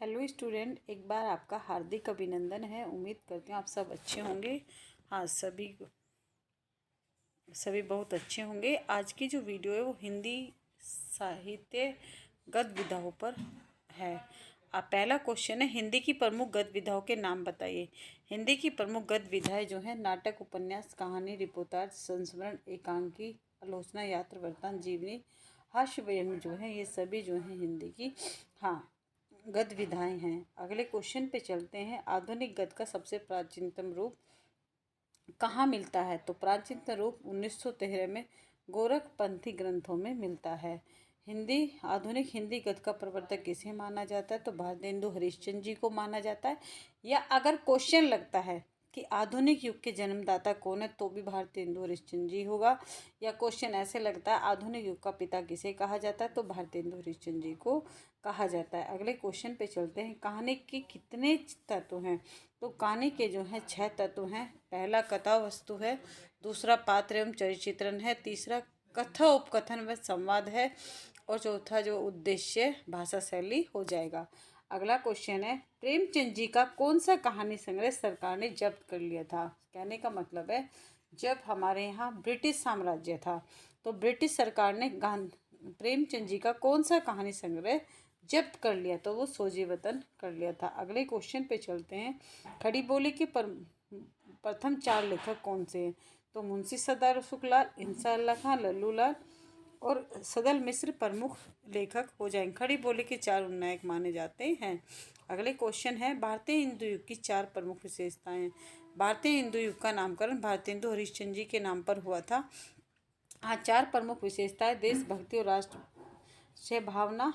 Hello student, एक बार आपका हार्दिक अभिनंदन है। उम्मीद करती हूँ आप सब अच्छे होंगे। हाँ, सभी बहुत अच्छे होंगे। आज की जो वीडियो है वो हिंदी साहित्य गद्य विधाओं पर है। पहला क्वेश्चन है, हिंदी की प्रमुख गद्य विधाओं के नाम बताइए। हिंदी की प्रमुख गद्य विधाएं जो है नाटक, उपन्यास, कहानी, रिपोर्टाज, संस्मरण, एकांकी, आलोचना, यात्रा, वृत्तांत, जीवनी, हास्य व्यंग्य जो है ये सभी जो है हिंदी की गद्य विधाएं हैं। अगले क्वेश्चन पे चलते हैं। आधुनिक गद्य का सबसे प्राचीनतम रूप कहाँ मिलता है? तो प्राचीनतम रूप 1913 में गोरखपंथी ग्रंथों में मिलता है। आधुनिक हिंदी गद्य का प्रवर्तक किसे माना जाता है? तो भारतेंदु हरिश्चंद्र जी को माना जाता है। या अगर क्वेश्चन लगता है कि आधुनिक युग के जन्मदाता कौन है, तो भी भारतेंदु हरिश्चंद्र जी होगा। या क्वेश्चन ऐसे लगता है आधुनिक युग का पिता किसे कहा जाता है, तो भारतेंदु हरिश्चंद्र जी को कहा जाता है। अगले क्वेश्चन पे चलते हैं। कहानी के कितने तत्व हैं? तो कहानी के जो हैं 6 तत्व हैं। पहला कथा वस्तु है, दूसरा पात्र एवं चरित्र चित्रण है, तीसरा कथा उपकथन व संवाद है, और चौथा जो उद्देश्य भाषा शैली हो जाएगा। अगला क्वेश्चन है, प्रेमचंद जी का कौन सा कहानी संग्रह सरकार ने जब्त कर लिया था? कहने का मतलब है जब हमारे यहाँ ब्रिटिश साम्राज्य था तो ब्रिटिश सरकार ने प्रेमचंद जी का कौन सा कहानी संग्रह जब्त कर लिया, तो वो सोजी वतन कर लिया था। अगले क्वेश्चन पे चलते हैं। खड़ी बोली के प्रथम 4 लेखक कौन से हैं? तो मुंशी सदार शुक्लाल, इंसान अल्लाह खां, लल्लू लाल और सदल मिश्र प्रमुख लेखक हो जाएंगे। खड़ी बोली के 4 उन्नायक माने जाते हैं। अगले क्वेश्चन है, भारतीय हिंदू युग की 4 प्रमुख विशेषताएं। भारतीय हिंदू युग का नामकरण भारतेंदु हरिश्चंद्र जी के नाम पर हुआ था। 4 प्रमुख विशेषताएं: देशभक्ति और राष्ट्र से भावना,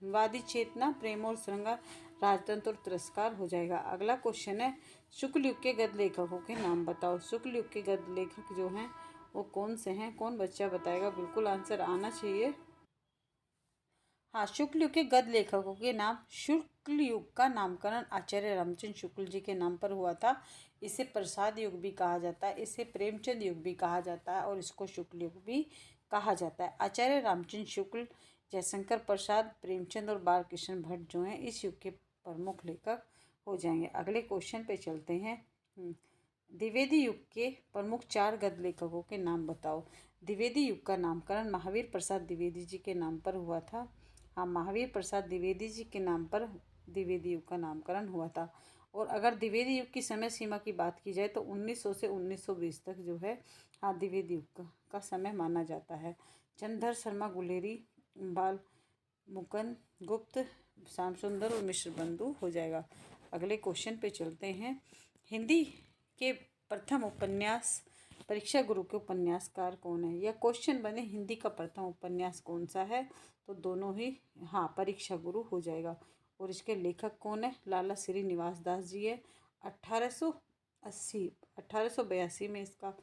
वादी चेतना, प्रेम और श्रृंगार, राजतंत्र और तिरस्कार हो जाएगा। अगला क्वेश्चन है, शुक्ल युग के गद्य लेखकों के नाम बताओ। शुक्ल युग के गद्य लेखक जो हैं वो कौन से हैं? कौन बच्चा बताएगा? बिल्कुल आंसर आना चाहिए। शुक्ल युग के गद्य लेखकों के नाम। शुक्ल युग का नामकरण आचार्य रामचंद्र शुक्ल जी के नाम पर हुआ था। इसे प्रसाद युग भी कहा जाता है, इसे प्रेमचंद युग भी कहा जाता है और इसको शुक्ल युग भी कहा जाता है। आचार्य रामचंद्र शुक्ल, जयशंकर प्रसाद, प्रेमचंद और बालकृष्ण भट्ट जो हैं इस युग के प्रमुख लेखक हो जाएंगे। अगले क्वेश्चन पे चलते हैं। द्विवेदी युग के प्रमुख 4 गद्य लेखकों के नाम बताओ। द्विवेदी युग का नामकरण महावीर प्रसाद द्विवेदी जी के नाम पर हुआ था। महावीर प्रसाद द्विवेदी जी के नाम पर द्विवेदी युग का नामकरण हुआ था। और अगर द्विवेदी युग की समय सीमा की बात की जाए तो 1900 से 1920 तक जो है द्विवेदी युग का समय माना जाता है। चंद्रधर शर्मा गुलेरी, बाल मुकुंद गुप्त, श्याम सुंदर और मिश्र बंधु हो जाएगा। अगले क्वेश्चन पे चलते हैं। हिंदी के प्रथम उपन्यास परीक्षा गुरु के उपन्यासकार कौन है? यह क्वेश्चन बने हिंदी का प्रथम उपन्यास कौन सा है, तो दोनों ही परीक्षा गुरु हो जाएगा। और इसके लेखक कौन है? लाला श्रीनिवास दास जी है। 1882 में इसका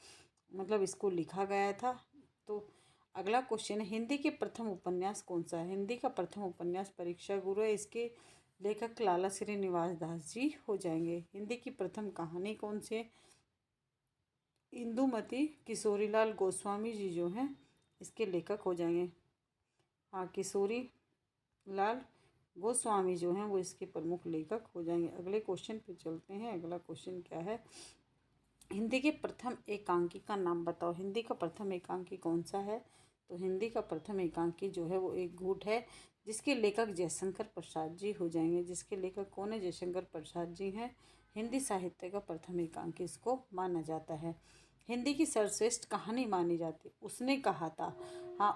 इसको लिखा गया था। तो अगला क्वेश्चन है, हिंदी के प्रथम उपन्यास कौन सा है? हिंदी का प्रथम उपन्यास परीक्षा गुरु है। इसके लेखक लाला श्रीनिवास दास जी हो जाएंगे। हिंदी की प्रथम कहानी कौन सी है? इंदुमती किशोरीलाल गोस्वामी जी जो हैं इसके लेखक हो जाएंगे। किशोरी लाल गोस्वामी जो हैं वो इसके प्रमुख लेखक हो जाएंगे। अगले क्वेश्चन पे चलते हैं। अगला क्वेश्चन क्या है? हिंदी के प्रथम एकांकी का नाम बताओ। हिंदी का प्रथम एकांकी कौन सा है? तो हिंदी का प्रथम एकांकी जो है वो एक गूढ़ है, जिसके लेखक जयशंकर प्रसाद जी हो जाएंगे। जिसके लेखक कौन है? जयशंकर प्रसाद जी हैं। हिंदी साहित्य का प्रथम एकांकी इसको माना जाता है। हिंदी की सर्वश्रेष्ठ कहानी मानी जाती है। उसने कहा था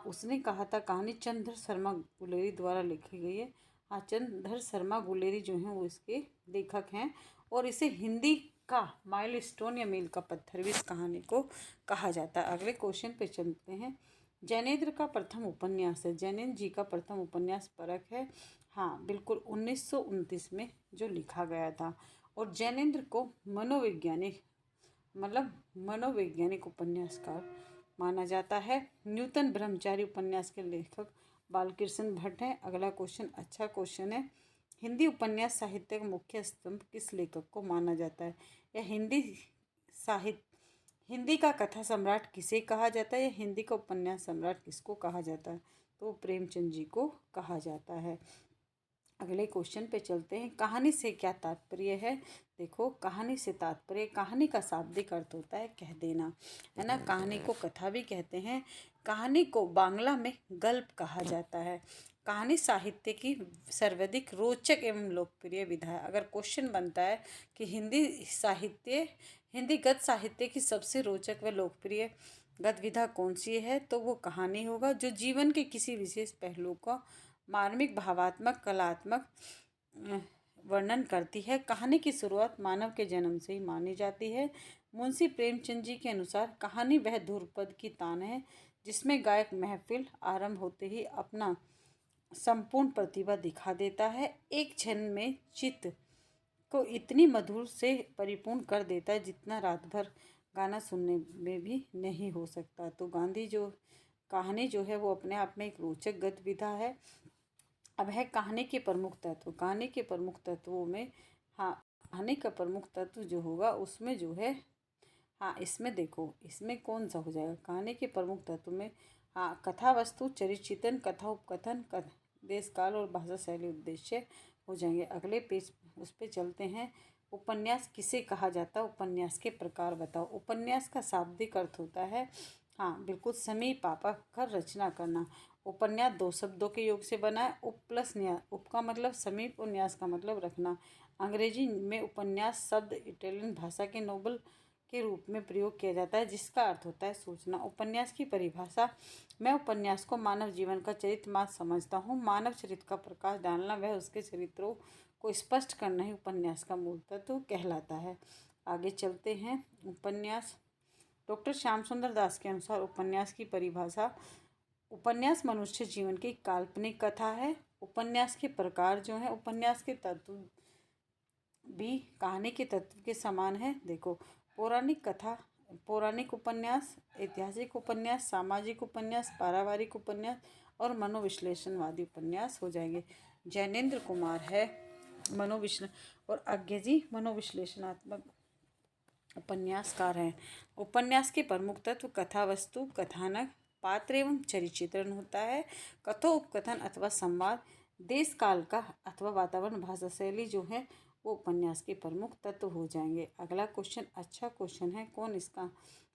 उसने कहा था कहानी चंद्रधर शर्मा गुलेरी द्वारा लिखी गई है। चंद्रधर शर्मा गुलेरी जो हैं वो इसके लेखक हैं और इसे हिंदी का माइलस्टोन या मील का पत्थर भी इस कहानी को कहा जाता है। अगले क्वेश्चन पे चलते हैं। जैनेन्द्र का प्रथम उपन्यास है। जैनेन्द्र जी का प्रथम उपन्यास परख है। बिल्कुल 1929 में जो लिखा गया था। और जैनेन्द्र को मनोवैज्ञानिक उपन्यासकार माना जाता है। न्यूतन ब्रह्मचारी उपन्यास के लेखक बालकृष्ण भट्ट हैं। अगला क्वेश्चन अच्छा क्वेश्चन है। हिंदी उपन्यास साहित्य का मुख्य स्तंभ किस लेखक को माना जाता है? या हिंदी का कथा सम्राट किसे कहा जाता है? या हिंदी का उपन्यास सम्राट किसको कहा जाता है? तो प्रेमचंद जी को कहा जाता है। अगले क्वेश्चन पे चलते हैं। कहानी से क्या तात्पर्य है? देखो, कहानी से तात्पर्य, कहानी का शाब्दिक अर्थ होता है कह देना, है ना। कहानी को कथा भी कहते हैं। कहानी को बांग्ला में गल्प कहा जाता है। कहानी साहित्य की सर्वाधिक रोचक एवं लोकप्रिय विधा है। अगर क्वेश्चन बनता है कि हिंदी गद्य साहित्य की सबसे रोचक व लोकप्रिय गद्य विधा कौन सी है, तो वो कहानी होगा, जो जीवन के किसी विशेष पहलू का मार्मिक, भावात्मक, कलात्मक वर्णन करती है। कहानी की शुरुआत मानव के जन्म से ही मानी जाती है। मुंशी प्रेमचंद जी के अनुसार कहानी वह ध्रुपद की तान है जिसमें गायक महफिल आरंभ होते ही अपना संपूर्ण प्रतिभा दिखा देता है। एक क्षण में चित्त को इतनी मधुर से परिपूर्ण कर देता है जितना रात भर गाना सुनने में भी नहीं हो सकता। तो गांधी जो कहानी जो है वो अपने आप में एक रोचक गद्य विधा है। अब है कहानी के प्रमुख तत्व। कहानी के प्रमुख तत्वों में, हाँ, कहानी का प्रमुख तत्व जो होगा उसमें जो है, हाँ, इसमें देखो, इसमें कौन सा हो जाएगा कहानी के प्रमुख तत्व में? हाँ, कथा वस्तु, चरित्र चित्रण, कथा उपकथन, देश काल और भाषा शैली उद्देश्य हो जाएंगे। अगले पेज उस पर चलते हैं। उपन्यास किसे कहा जाता है? उपन्यास के प्रकार बताओ। उपन्यास का शाब्दिक अर्थ होता है, हाँ बिल्कुल, समीप आकर रचना करना। उपन्यास दो शब्दों के योग से बना है, उप प्लस न्यास। उप का मतलब समीप और न्यास का मतलब रखना। अंग्रेजी में उपन्यास शब्द इटालियन भाषा के नोवेल के रूप में प्रयोग किया जाता है, जिसका अर्थ होता है सूचना। उपन्यास की परिभाषा, मैं उपन्यास को मानव जीवन का चरित्र मात्र समझता हूँ। मानव चरित्र का प्रकाश डालना वह उसके चरित्रों को स्पष्ट करना ही उपन्यास का मूल तत्व कहलाता है। आगे चलते हैं। उपन्यास, डॉक्टर श्याम सुंदर दास के अनुसार उपन्यास की परिभाषा, उपन्यास मनुष्य जीवन की काल्पनिक कथा है। उपन्यास के प्रकार जो है, उपन्यास के तत्व भी कहानी के तत्व के समान है। देखो, पौराणिक कथा, पौराणिक उपन्यास, ऐतिहासिक उपन्यास, सामाजिक उपन्यास, पारिवारिक उपन्यास और मनोविश्लेषणवादी उपन्यास हो जाएंगे। जैनेन्द्र कुमार है और अज्ञे जी मनोविश्लेषणात्मक उपन्यासकार हैं। उपन्यास के प्रमुख तत्व कथा वस्तु, कथानक, पात्र एवं चरित्र होता है। कथो उपकथन अथवा संवाद, देश काल का अथवा वातावरण, भाषा शैली जो है वो उपन्यास के प्रमुख तत्व हो जाएंगे। अगला क्वेश्चन अच्छा क्वेश्चन है, कौन इसका?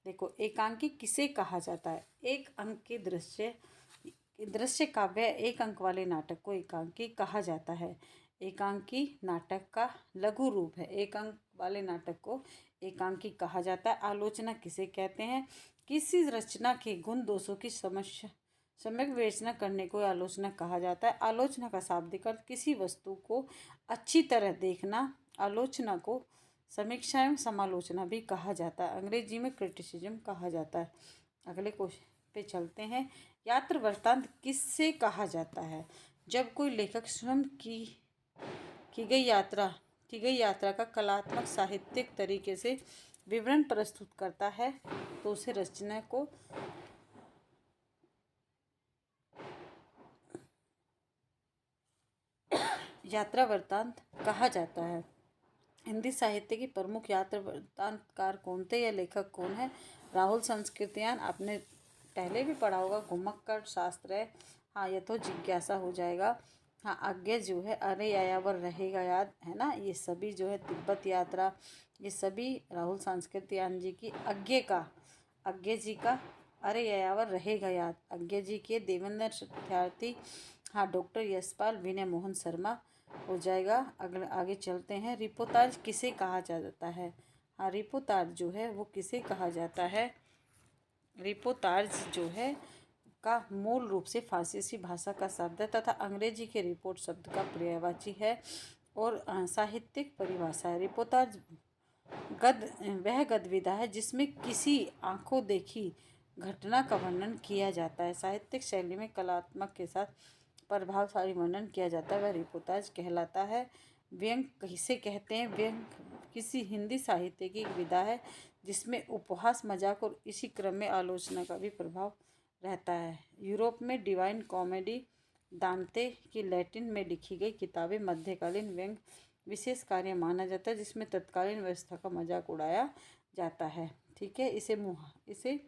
देखो, एकांकी किसे कहा जाता है? एक अंक के दृश्य काव्य, एक अंक वाले नाटक को एकांकी कहा जाता है। एकांकी नाटक का लघु रूप है। एक अंक वाले नाटक को एकांकी कहा जाता है। आलोचना किसे कहते हैं? किसी रचना के गुण दोषों की सम्यक विवेचना करने को आलोचना कहा जाता है। आलोचना का शाब्दिक अर्थ किसी वस्तु को अच्छी तरह देखना। आलोचना को समीक्षा एवं समालोचना भी कहा जाता है। अंग्रेजी में क्रिटिसिज्म कहा जाता है। अगले क्वेश्चन पे चलते हैं। यात्रा वृत्तांत किससे कहा जाता है? जब कोई लेखक स्वयं की गई यात्रा का कलात्मक साहित्यिक तरीके से विवरण प्रस्तुत करता है तो उसे रचना को यात्रा वृत्तांत कहा जाता है। हिंदी साहित्य की प्रमुख यात्रा वृत्तांतकार कौन थे या लेखक कौन है? राहुल संस्कृतियान, आपने पहले भी पढ़ा होगा। घुमक्कड़ शास्त्र है, हाँ, ये तो जिज्ञासा हो जाएगा। हाँ, आज्ञा जो है, अरे यायावर रहेगा याद, है ना। ये सभी जो है तिब्बत यात्रा, ये सभी राहुल संस्कृतियान जी की। अज्ञे जी का अरे यायावर रहेगा याद, अज्ञे जी के। देवेंद्र सत्यार्थी, हाँ, डॉक्टर यशपाल, विनय मोहन शर्मा हो जाएगा। अगले आगे चलते हैं। रिपोर्ताज किसे कहा जाता है? हाँ, रिपोर्ताज जो है वो किसे कहा जाता है? रिपोर्ताज जो है का मूल रूप से फारसी भाषा का शब्द है तथा अंग्रेजी के रिपोर्ट शब्द का पर्यायवाची है और साहित्यिक परिभाषा है। रिपोर्ताज वह गद्य विधा है जिसमें किसी आंखों देखी घटना का वर्णन किया जाता है। साहित्यिक शैली में कलात्मक के साथ प्रभावशाली वर्णन किया जाता है, वह रिपोर्ताज कहलाता है। व्यंग किसे कहते हैं? व्यंग किसी हिंदी साहित्य की एक विधा है जिसमें उपहास, मजाक और इसी क्रम में आलोचना का भी प्रभाव रहता है। यूरोप में डिवाइन कॉमेडी, दांते की लैटिन में लिखी गई किताबें मध्यकालीन व्यंग विशेष कार्य माना जाता है जिसमें तत्कालीन व्यवस्था का मजाक उड़ाया जाता है। ठीक है, इसे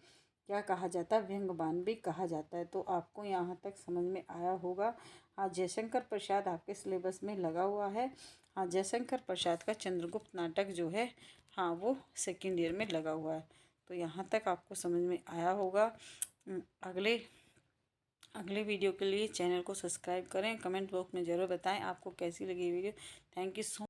क्या कहा जाता है? व्यंग्यवान भी कहा जाता है। तो आपको यहाँ तक समझ में आया होगा। हाँ, जयशंकर प्रसाद आपके सिलेबस में लगा हुआ है। हाँ, जयशंकर प्रसाद का चंद्रगुप्त नाटक जो है, हाँ, वो सेकेंड ईयर में लगा हुआ है। तो यहाँ तक आपको समझ में आया होगा। अगले अगले वीडियो के लिए चैनल को सब्सक्राइब करें। कमेंट बॉक्स में ज़रूर बताएं आपको कैसी लगी वीडियो। Thank you so